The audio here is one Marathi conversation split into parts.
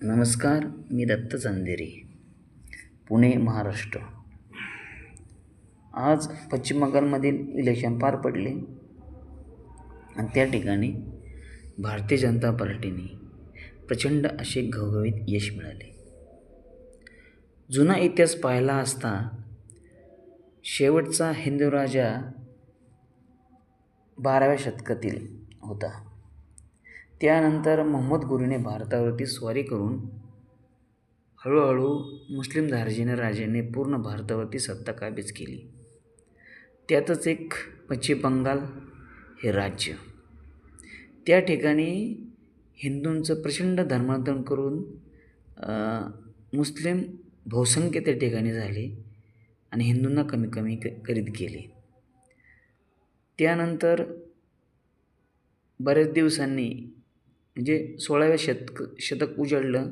नमस्कार, मी दत्त चांदेरी, पुणे, महाराष्ट्र. आज पश्चिम बंगालमधील इलेक्शन पार पडले आणि त्या ठिकाणी भारतीय जनता पार्टीने प्रचंड असे घवघवीत यश मिळाले. जुना इतिहास पाहिला असता शेवटचा हिंदू राजा 12व्या शतकातील होता. त्यानंतर मोहम्मद घोरीने भारतावरती स्वारी करून हळूहळू मुस्लिम धार्जिण्य राजाने पूर्ण भारतावरती सत्ता काबीज केली. त्यातच एक पश्चिम बंगाल हे राज्य. त्या ठिकाणी हिंदूंचं प्रचंड धर्मांतरण करून मुस्लिम बहुसंख्य त्या ठिकाणी झाले आणि हिंदूंना कमी कमी करीत गेले. त्यानंतर बऱ्याच दिवसांनी म्हणजे 16व्या शतक उजाडलं.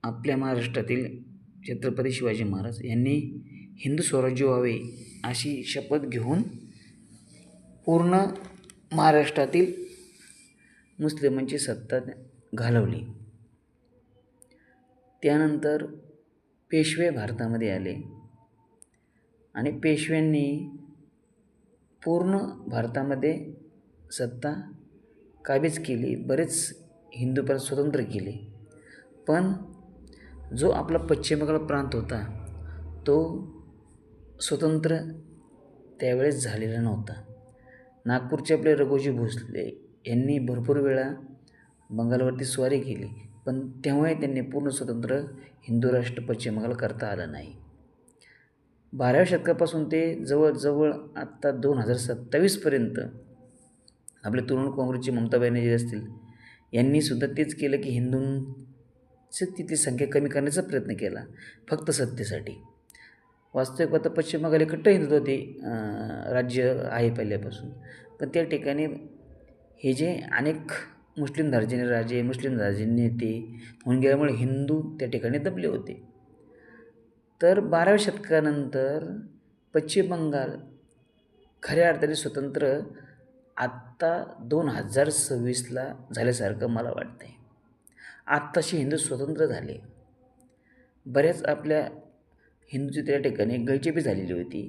आपल्या महाराष्ट्रातील छत्रपती शिवाजी महाराज यांनी हिंदू स्वराज्य व्हावे अशी शपथ घेऊन पूर्ण महाराष्ट्रातील मुस्लिमांची सत्ता घालवली. त्यानंतर पेशवे भारतामध्ये आले आणि पेशव्यांनी पूर्ण भारतामध्ये सत्ता काबीज केली. बरेच हिंदू प्रांत स्वतंत्र केले. पण जो आपला पश्चिम बंगाल प्रांत होता तो स्वतंत्र त्यावेळेस झालेला नव्हता. नागपूरचे आपले रघोजी भोसले यांनी भरपूर वेळा बंगालवरती स्वारी केली, पण तेव्हाही त्यांनी पूर्ण स्वतंत्र हिंदू राष्ट्र पश्चिम बंगाल करता आलं नाही. 12व्या शतकापासून ते जवळजवळ आत्ता 2027पर्यंत आपले तृणमूल काँग्रेसचे ममता बॅनर्जी असतील यांनीसुद्धा तेच केलं की हिंदूंची तिथली संख्या कमी करण्याचा प्रयत्न केला फक्त सत्तेसाठी. वास्तविक पाहता पश्चिम बंगाल कट्टर हिंदुत्वादी राज्य आहे पहिल्यापासून, पण त्या ठिकाणी हे जे अनेक मुस्लिम धार्जिण्य राजे मुस्लिम धार्जिण्य नेते होऊन गेल्यामुळे हिंदू त्या ठिकाणी दबले होते. तर 12व्या शतकानंतर पश्चिम बंगाल खऱ्या अर्थाने स्वतंत्र आत्ता 2026ला झाल्यासारखं मला वाटतं आहे. आत्ताशी हिंदू स्वतंत्र झाले. बऱ्याच आपल्या हिंदूची त्या ठिकाणी गळचेपी झालेली होती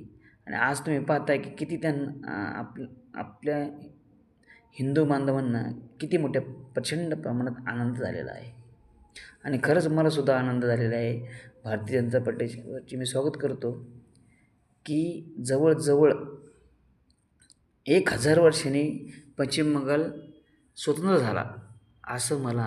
आणि आज तुम्ही पाहताय की किती त्यांना आपल्या हिंदू बांधवांना किती मोठ्या प्रचंड प्रमाणात आनंद झालेला आहे. आणि खरंच मलासुद्धा आनंद झालेला आहे. भारतीय जनता पार्टीची मी स्वागत करतो की जवळजवळ 1000 वर्षांनी पश्चिम बंगाल स्वतंत्र झाला असं मला